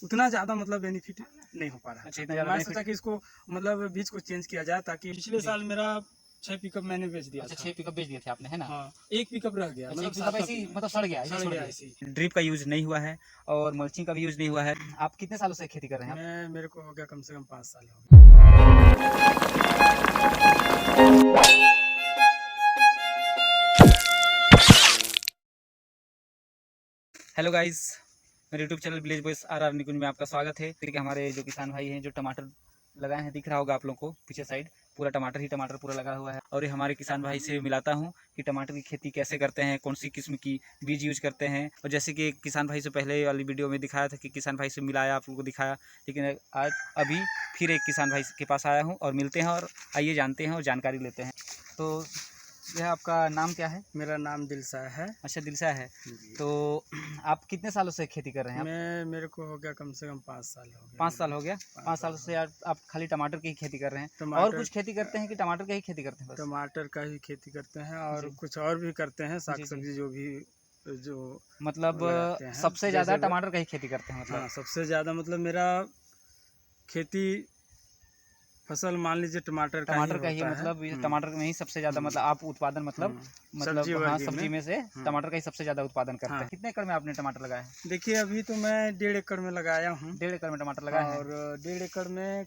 उतना ज़्यादा मतलब बेनिफिट नहीं हो पा रहा है। अच्छा, इतना ज़्यादा मैं benefit- सोचा कि इसको मतलब बीज को चेंज किया जाए, ताकि पिछले साल मेरा 6 पिकअप मैंने बेच दिया अच्छा, था। 6 पिकअप बेच दिए थे आपने, है ना? हाँ, 1 पिकअप रह गया, अच्छा, मतलब एक पिकअप 7वां ऐसे ही पिकअप मतलब सड़ गया, ऐसे सड़ छोड़ गया दिए। ऐसे ही। ड्रिप का यूज नहीं हुआ है और मल्चिंग का भी यूज नहीं हुआ है। आप कितने सालों से खेती कर रहे हैं आप? मेरे को हो गया कम से कम 5 साल हो गया। हेलो गाइस, मेरे YouTube channel village boys R Nikunj में आपका स्वागत है। देखिए हमारे जो किसान भाई हैं जो टमाटर लगाए हैं, दिख रहा होगा आप लोगों को पीछे साइड पूरा टमाटर ही टमाटर पूरा लगा हुआ है। और ये हमारे किसान भाई से मिलाता हूँ कि टमाटर की खेती कैसे करते हैं, कौन सी किस्म की बीज यूज करते हैं। और जैसे कि किसान भाई से पहले वाली वीडियो में दिखाया था कि किसान भाई से मिलाया, आप लोगों को दिखाया, लेकिन आज अभी फिर एक किसान भाई के पास आया हूँ और मिलते हैं और आइए जानते हैं और जानकारी लेते हैं। तो यह आपका नाम क्या है? मेरा नाम दिलशाह है। अच्छा, दिलशाह है। जी। तो आप कितने सालों से खेती कर रहे हैं आप? मेरे को हो गया कम से कम 5 साल हो गया। 5 साल हो गया। 5 5 साल साल से आप खाली टमाटर की ही खेती कर रहे हैं? और टमाटर कुछ खेती करते हैं कि टमाटर का ही खेती करते हैं बस? टमाटर का ही खेती करते हैं, और जी। कुछ और भी करते हैं, साग जी, जी। सब्जी जो मतलब लगाते हैं। सबसे ज़्यादा जैसे टमाटर का ही खेती करते हैं हाँ, मतलब? सबसे ज़्यादा मतलब मेरा खेती फसल मान लीजिए टमाटर का ही होता है। मतलब ये टमाटर में ही सबसे ज़्यादा मतलब आप उत्पादन मतलब सब्जी हाँ, वर्ग सब्जी में से टमाटर का ही सबसे ज़्यादा उत्पादन करते हैं। हाँ। कितने एकड़ में आपने टमाटर लगाया है? देखिए, अभी तो मैं 1.5 एकड़ में लगाया हूँ। 1.5 एकड़ में टमाटर लगाया है। और 1.5 एकड़ में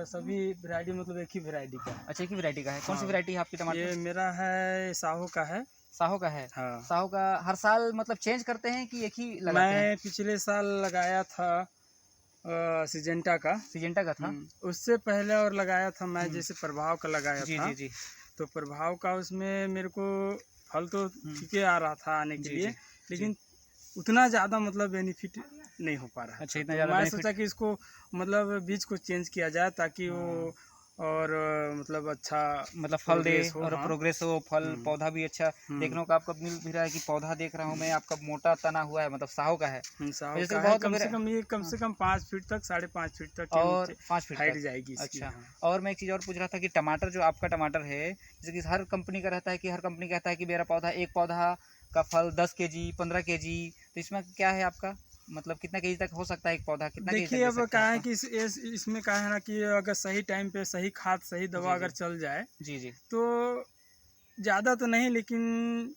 सभी वैरायटी मतलब एक ही वैरायटी का है। अच्छा, एक ही वैरायटी का है। कौन सी हाँ। वैरायटी है आपकी ये टमाटर? मेरा है साहू का है। साहो का है। हाँ। साहो का हर साल मतलब चेंज करते हैं कि एक ही लगाते हैं? मैं पिछले साल लगाया था सिजेंटा का। सिजेंटा का था। उससे पहले और लगाया था मैं, जैसे प्रभाव का लगाया जी था। जी जी तो प्रभाव का उसमें मेरे को फल तो ठीक ही आ रहा था आने के जी लिए, जी लेकिन उतना ज़्यादा मतलब बेनिफिट नहीं हो पा रहा था। अच्छा, इतना तो ज़्यादा मैं बेनिफिट। सोचा कि इसको मतलब बीज को चेंज किया जाए, ताकि वो और मतलब अच्छा मतलब फल दे प्रोग्रेस हो। और हाँ। प्रोग्रेस हो, फल पौधा भी अच्छा देखने को आपका मिल भी रहा है कि पौधा देख रहा हूँ मैं आपका मोटा तना हुआ है, मतलब साहो का है। साहू जैसे का कि है। बहुत कम लोग से कम ये कम से कम 5 फीट तक, 5.5 फीट तक के और नीचे 5 फीट हाइट तक। जाएगी इसकी। अच्छा, हाँ। और मैं एक चीज़ और पूछ रहा था कि टमाटर जो आपका टमाटर है, जैसे कि हर कंपनी का रहता है कि हर कंपनी कहता है कि मेरा पौधा एक पौधा का फल 10 केजी 15 केजी, तो इसमें क्या है आपका मतलब कितना केजी तक हो सकता है एक पौधा, कितना केजी तक देखिए, दे अब सकते क्या हैं है आपका? कि इसमें क्या है ना कि अगर सही टाइम पे सही खाद सही दवा जी अगर जी चल जाए जी जी तो ज़्यादा तो नहीं, लेकिन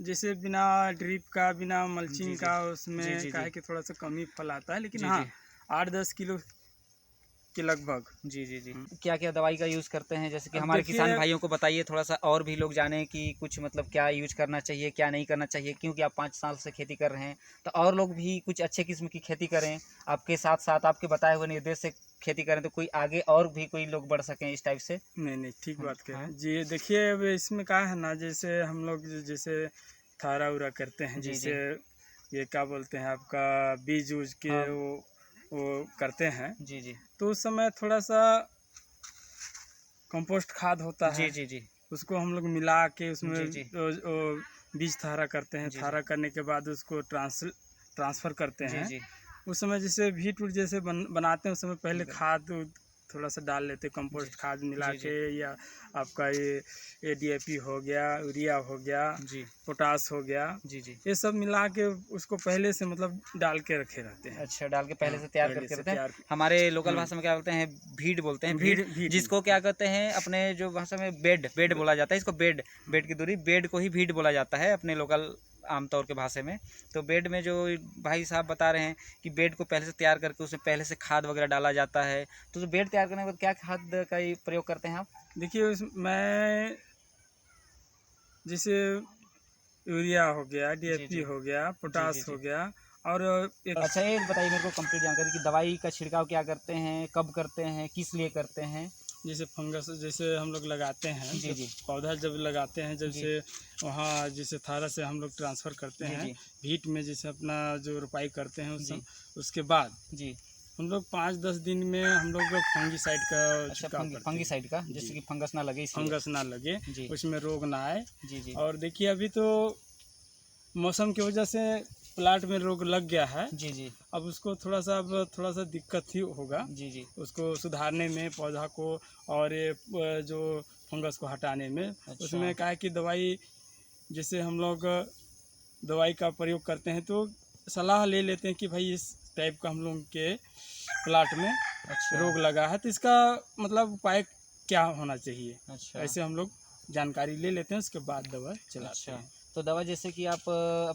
जैसे बिना ड्रिप का बिना जी मल्चिंग जी का जी उसमें जी क्या जी है कि थोड़ा सा कम ही फल आता है, लेकिन जी हाँ जी 8-10 किलो के लगभग। जी जी जी क्या क्या दवाई का यूज़ करते हैं, जैसे कि अब हमारे किसान देखिए, भाइयों को बताइए थोड़ा सा और भी लोग जाने कि कुछ मतलब क्या यूज करना चाहिए क्या नहीं करना चाहिए, क्योंकि आप 5 साल से खेती कर रहे हैं तो और लोग भी कुछ अच्छे किस्म की खेती करें, आपके साथ साथ आपके बताए हुए निर्देश से खेती करें तो कोई आगे और भी कोई लोग बढ़ सकें इस टाइप से। नहीं नहीं, ठीक बात कह रहे हाँ हैं जी। देखिए, अब इसमें क्या है ना, जैसे हम लोग जैसे थारा उरा करते हैं, जी जैसे जी ये क्या बोलते हैं आपका बीज उज के हाँ वो करते हैं, जी जी तो उस समय थोड़ा सा कंपोस्ट खाद होता जी है, जी जी उसको हम लोग मिला के उसमें जी जी बीज थारा करते हैं। जी थारा करने के बाद उसको ट्रांसफ़र करते जी हैं। जी उस समय जैसे भीट उट जैसे बनाते हैं, उस समय पहले जी खाद थोड़ा सा डाल लेते हैं, जी कंपोस्ट खाद मिला जी के, या आपका ये DAP हो गया, यूरिया हो गया, जी पोटास हो गया, जी जी ये सब मिला के उसको पहले से मतलब डाल के रखे रहते हैं। अच्छा, डाल के हाँ, पहले से तैयार पहले करके से रखते हैं। तैयार। हमारे लोकल भाषा में क्या बोलते हैं, भीड़ बोलते हैं, भीड़, भीट भीट जिसको क्या कहते हैं अपने जो भाषा में बेड बेड बोला जाता है, इसको बेड, बेड की दूरी, बेड को ही भीड़ बोला जाता है अपने लोकल आमतौर के भाषा में। तो बेड में जो भाई साहब बता रहे हैं कि बेड को पहले से तैयार करके उसमें पहले से खाद वगैरह डाला जाता है, तो बेड तैयार करने के बाद क्या खाद का ही प्रयोग करते हैं आप? देखिए, मैं जैसे यूरिया हो गया, जी DAP जी हो गया, जी जी पोटास जी हो गया, और एक अच्छा, ये बताइए मेरे को कंप्लीट जानकारी कि दवाई का छिड़काव क्या करते हैं, कब करते हैं, किस लिए करते हैं? जैसे फंगस जैसे हम लोग लगाते हैं, जी जब जी पौधा जब लगाते हैं, जब जी से वहाँ जैसे थारा से हम लोग ट्रांसफ़र करते जी हैं जी भीट में, जैसे अपना जो रोपाई करते हैं जी उसके बाद जी हम लोग 5-10 दिन में हम लोग फंगीसाइड का अच्छा, छिड़काव करते हैं। फंगीसाइड का, जी, जैसे कि फंगस ना लगे इसलिए। फंगस ना लगे, जी उसमें रोग ना आए। जी जी और देखिए, अभी तो मौसम की वजह से प्लाट में रोग लग गया है। जी जी अब उसको थोड़ा सा दिक्कत ही होगा जी जी उसको सुधारने में, पौधा को, और ये जो फंगस को हटाने में। अच्छा उसमें क्या है कि दवाई, जैसे हम लोग दवाई का प्रयोग करते हैं तो सलाह ले लेते हैं कि भाई इस टाइप का हम लोग के प्लाट में अच्छा रोग लगा है, तो इसका मतलब उपाय क्या होना चाहिए, अच्छा ऐसे हम लोग जानकारी ले लेते हैं, उसके बाद दवा चलाते अच्छा। हैं। तो दवा जैसे कि आप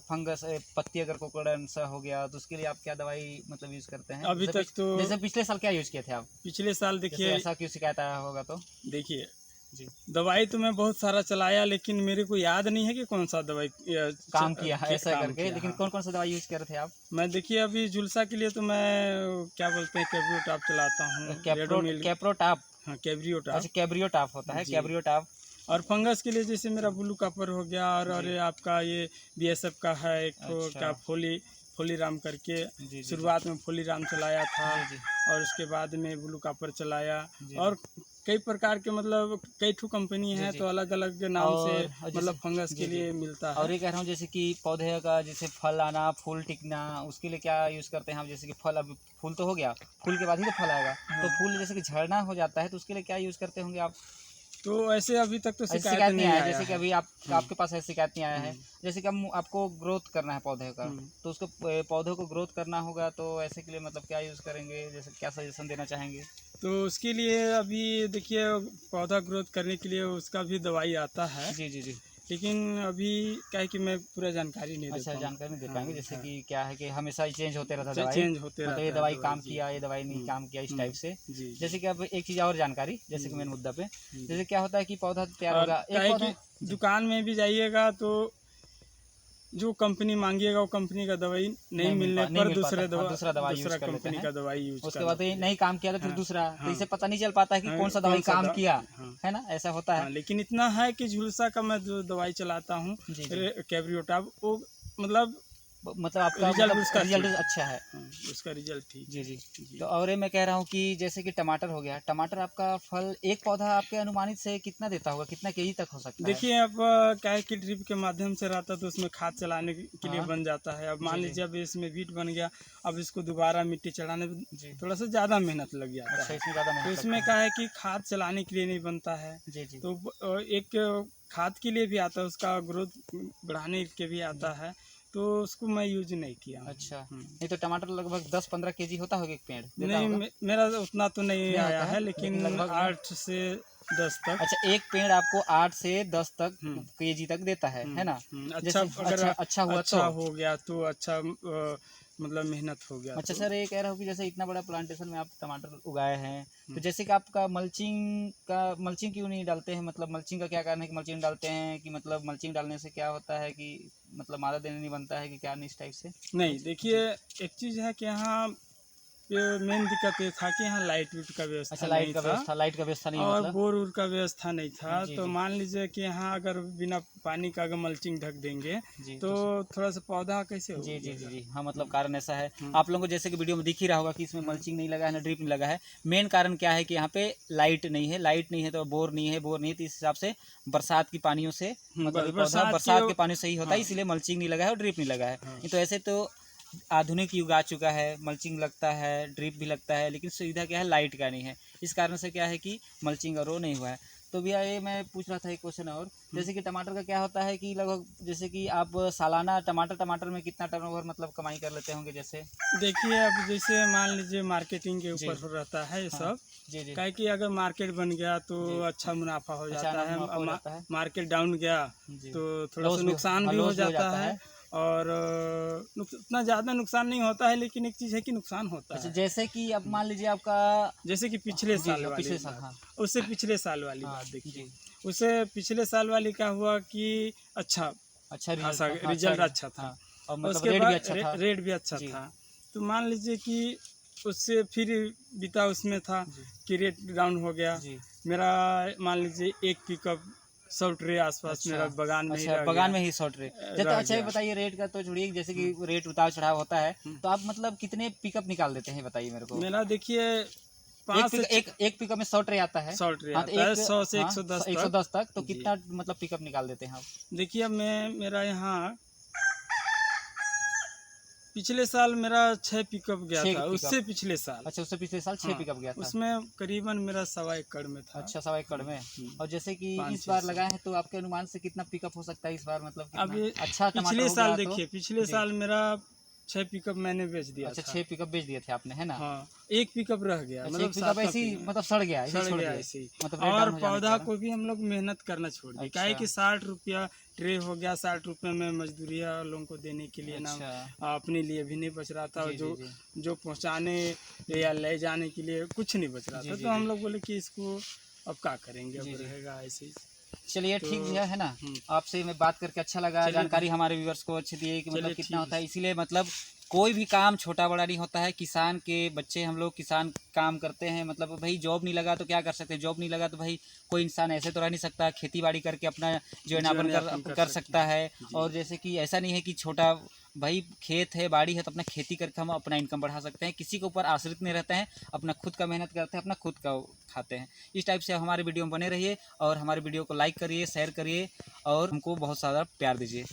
फंगस पत्ती अगर कोकड़न सा हो गया तो उसके लिए आप क्या दवाई मतलब यूज़ करते हैं? अभी जैसे तक तो जैसे पिछले साल क्या यूज़ किए थे आप? पिछले साल जैसे देखिए ऐसा क्यों शिकायत आया होगा तो? देखिए जी। दवाई तो मैं बहुत सारा चलाया, लेकिन मेरे को याद नहीं है कि कौन सा दवाई काम किया है ऐसा काम करके, किया। लेकिन हाँ, कौन-कौन सा दवाई यूज़ कर रहे थे आप? मैं देखिए अभी झुलसा के लिए तो मैं क्या बोलते हैं कैब्रियोटाप चलाता हूँ, रेडोमिल। कैप्रोटाप। हाँ, कैब्रियोटाप। अच्छा कैब्रियोटाप होता है, जी। कैब्रियोटाप। और फंगस के लिए जैसे मेरा ब्लू कापर हो गया, और जी। ये आपका ये बीएसएफ का है एक ठो अच्छा। क्या फोलीराम करके, जी, जी, जी। शुरुआत में फोलीराम चलाया था, जी, जी। और उसके बाद में ब्लू कापर चलाया, जी, और कई प्रकार के मतलब कई ठो कंपनी जी, है, जी। तो अलग अलग नाम से और जैसे मतलब फंगस जी, के जी। लिए मिलता और है। ये कह रहा हूँ जैसे कि पौधे का जैसे फल आना, फूल टिकना, उसके लिए क्या यूज़ करते हैं आप? जैसे कि फल अब फूल तो हो गया, फूल के बाद ही तो फल आएगा। तो हाँ, फूल जैसे कि झड़ना हो जाता है तो उसके लिए क्या यूज़ करते होंगे आप? तो ऐसे अभी तक तो ऐसी शिकायत शिकायत नहीं नहीं आया है, आया जैसे कि है। अभी आप हम्म, आपके पास ऐसी शिकायत नहीं आया है। हम्म, जैसे कि हम आपको ग्रोथ करना है पौधे का, हम्म। तो उसको पौधों को ग्रोथ करना होगा तो ऐसे के लिए मतलब क्या यूज़ करेंगे? जैसे क्या सजेशन देना चाहेंगे? तो उसके लिए अभी देखिए पौधा ग्रोथ करने के लिए उसका भी दवाई आता है, जी, जी, जी। लेकिन अभी क्या है कि मैं पूरा जानकारी नहीं दे अच्छा पाऊँ। जानकारी नहीं दे हाँ, पाएँगे, जैसे हाँ। कि क्या है कि हमेशा ही चेंज होते रहता है दवाई। चेंज होते मतलब ये रहता है दवाई दवाई। काम जी। किया, ये दवाई नहीं हम्म, काम किया, इस टाइप से। जी जी जैसे कि अब एक चीज़ और जानकारी, जैसे कि जी मेन मुद्दा पे, जी। जैसे क्या होता है कि पौधा तैयार और होगा, क्या एक है पौधा। कि जी। दुकान में भी जाइएगा तो जो कंपनी मांगिएगा वो कंपनी का दवाई नहीं मिलने नहीं पर मिल पाता, हाँ, दूसरा दवा यूज़ दूसरा कर लेते कंपनी हैं। का दवाई यूज उसके बाद करना ये नहीं पड़ेगा। काम किया तो फिर हाँ, दूसरा, तो हाँ, इससे पता नहीं चल पाता है कि हाँ, कौन सा दवाई काम किया, हाँ, है ना? ऐसा होता है। हाँ, लेकिन इतना है कि झुलसा का मैं जो दवाई चलाता हूँ जी, जी। कैब्रियोटाप, वो मतलब मतलब आपका रिजल्ट मतलब उसका रिजल्ट ठीक है। अच्छा है। हाँ, उसका रिजल्ट ठीक जी, है। जी। जी। तो और ये मैं कह रहा हूँ कि जैसे कि टमाटर हो गया, टमाटर आपका फल एक पौधा आपके अनुमानित से कितना देता होगा? कितना केजी तक हो सकता है? देखिए अब क्या है कि ड्रिप के माध्यम से रहता तो उसमें खाद चलाने के लिए हाँ। बन जाता है। अब मान जी, जी। लीजिए अब इसमें बीट बन गया, अब इसको दोबारा मिट्टी चढ़ाने में जी। थोड़ा सा ज़्यादा मेहनत लग जाता अच्छा है। इसमें ज़्यादा तो मेहनत इसमें लगता क्या है। है कि खाद चलाने के लिए नहीं बनता है, जी, जी। तो एक खाद के लिए भी आता है, उसका ग्रोथ बढ़ाने के भी आता है, तो उसको मैं यूज नहीं किया हूँ। अच्छा, नहीं तो टमाटर लगभग 10-15 केजी होता होगा एक पेड़, देता नहीं होगा? मेरा तो उतना तो नहीं नहीं आया होता है, है, लेकिन लेकिन लगभग में 8 से 10 तक। अच्छा एक पेड़ आपको 8 से 10 तक हम्म केजी तक देता है ना? अच्छा जैसे अगर अच्छा हुआ तो? अच्छा हो गया तो अच्छा मतलब मेहनत हो गया अच्छा तो। सर ये कह रहा हूँ कि जैसे इतना बड़ा प्लांटेशन में आप टमाटर उगाए हैं, तो हम्म, जैसे कि आपका मल्चिंग क्यों नहीं डालते हैं? मतलब मल्चिंग का क्या कारण है कि मल्चिंग डालते हैं, कि मतलब मल्चिंग डालने से क्या होता है कि मतलब मादा देने नहीं बनता है कि क्या नहीं इस टाइप से? नहीं जी। देखिए एक चीज़ है कि यहाँ पे मेन दिक्कत ये था कि यहाँ लाइट वाइट का व्यवस्था अच्छा नहीं था, लाइट का व्यवस्था नहीं है और मतलब? बोर वोर का व्यवस्था नहीं था, जी, तो जी। मान लीजिए कि यहाँ अगर बिना पानी का अगर मल्चिंग ढक देंगे जी, तो थोड़ा सा पौधा कैसे जी, जी, जी, उगेगा। जी। हाँ, मतलब हम्म, कारण ऐसा है। हम्म, आप लोगों को जैसे कि वीडियो में दिख ही रहा होगा कि इसमें हम्म, मल्चिंग नहीं लगा है, ना ड्रिप नहीं लगा है। मेन कारण क्या है कि यहाँ पे लाइट नहीं है तो बोर नहीं है, तो इस हिसाब से बरसात की पानियों से मतलब ये पौधा बरसात के पानी से ही होता है, हाँ, इसलिए मल्चिंग नहीं लगा है और ड्रिप नहीं लगा है। हाँ, नहीं तो ऐसे तो आधुनिक युग आ चुका है, मल्चिंग लगता है, ड्रिप भी लगता है, लेकिन सुविधा क्या है लाइट का नहीं है। इस कारण से क्या है कि मल्चिंग और वो नहीं हुआ है। तो भैया ये मैं पूछ रहा था एक क्वेश्चन और, जैसे कि टमाटर का क्या होता है कि लगभग जैसे कि आप सालाना टमाटर में कितना टर्नओवर मतलब कमाई कर लेते होंगे जैसे? देखिए अब जैसे मान लीजिए मार्केटिंग के जी। ऊपर हो रहता है ये हाँ। सब, जी, जी। काहे कि अगर मार्केट बन गया तो जी। अच्छा मुनाफा हो अच्छा जाता है, मुनाफा हो जाता है। मार्केट डाउन गया जी। तो थोड़ा सा नुकसान भी हो लॉस भी हो जाता जाता है, है। और उतना ज़्यादा नुकसान नहीं होता है, लेकिन एक चीज़ है कि नुकसान होता अच्छा है। जैसे कि अब मान लीजिए आपका जैसे कि पिछले जी, साल जी, वाली पिछले साल बात, हाँ। उससे पिछले साल वाली हाँ, बात देखिए, जी। उससे पिछले साल वाली क्या हुआ कि अच्छा अच्छा रिज़ल्ट खासा था। हाँ, रिजल्ट अच्छा था, हाँ, और और मतलब उसके रेट भी बाद अच्छा था। रेट भी अच्छा जी, था, तो मान लीजिए कि उससे फिर बीता उसमें था जी, कि रेट डाउन हो गया, जी। मेरा मान लीजिए एक पिकअप 100 ट्रे आसपास अच्छा, मेरा बगान में ही अच्छा रह बगान गया, में ही शॉर्ट रेट। जब तो रह अच्छा ये गया। बताइए रेट का तो छोड़िए, जैसे कि हम्म, रेट उतार-चढ़ाव होता है, हम्म। तो आप मतलब कितने पिकअप निकाल देते हैं बताइए मेरे को? मेरा देखिए 5 से एक पिकअप में 100 ट्रे आता है। 100 ट्रे हाँ, तो आता है, एक 100 से हाँ, 110 तक। 110 तक तो जी कितना मतलब पिकअप निकाल देते हैं आप? देखिए अब मेरा यहाँ पिछले साल मेरा 6 पिकअप गया 6 था, पिकअप। उससे पिछले साल। अच्छा उससे पिछले साल 6 हाँ, पिकअप गया था। उसमें करीबन मेरा 1.25 एकड़ में था। अच्छा 1.25 एकड़ में। और जैसे कि पाँच इस छः बार सौ। लगाए हैं तो आपके अनुमान से कितना पिकअप हो सकता है इस बार, मतलब अब कितना ये अच्छा टमाटर पिछले हो साल गया तो? देखिए, पिछले जी। साल मेरा 6 पिकअप मैंने बेच दिया अच्छा था। 6 पिकअप बेच दिए थे आपने, है ना? हाँ, एक पिकअप रह गया, अच्छा, मतलब एक पिकअप 7वां ऐसे ही पिकअप मतलब सड़ गया, ऐसे ही सड़ छोड़ गया दिए, ऐसे ही। मतलब रेट और डाउन हो जाने के पौधा कारण। को भी हम लोग मेहनत करना छोड़ दिए, अच्छा। काहे कि 60 रुपया ट्रे हो गया, 60 रुपये में मजदूरिया लोगों को देने के लिए ना अच्छा। अपने लिए भी नहीं बच रहा था, और जी, जी, जी। जो पहुंचाने या ले जाने के लिए कुछ नहीं बच रहा जी, था। जी, तो हम जी। लोग बोले कि इसको अब क्या करेंगे, जी, अब जी। रहेगा ऐसे ही। चलिए तो ठीक भैया, है ना? हम्म, आपसे मैं बात करके अच्छा लगा, चलिए जानकारी हमारे व्यूअर्स को अच्छी दी कि मतलब चलिए कितना ठीक होता है। है। इसीलिए मतलब कोई भी काम छोटा बड़ा नहीं होता है। किसान के बच्चे हम लोग किसान काम करते हैं, मतलब भाई जॉब नहीं लगा तो क्या कर सकते हैं, जॉब नहीं लगा तो भाई कोई इंसान ऐसे तो रह नहीं सकता, खेती बाड़ी करके अपना जीवनयापन जीवन यापन कर सकते सकता हैं है। जी। और जैसे कि ऐसा नहीं है कि छोटा भाई खेत है बाड़ी है तो अपना खेती करके हम अपना इनकम बढ़ा सकते हैं, किसी के ऊपर आश्रित नहीं रहते हैं, अपना खुद का मेहनत करते हैं, अपना खुद का खाते हैं। इस टाइप से हमारे वीडियो में बने रहिए और हमारे वीडियो को लाइक करिए, शेयर करिए और हमको बहुत सारा प्यार दीजिए।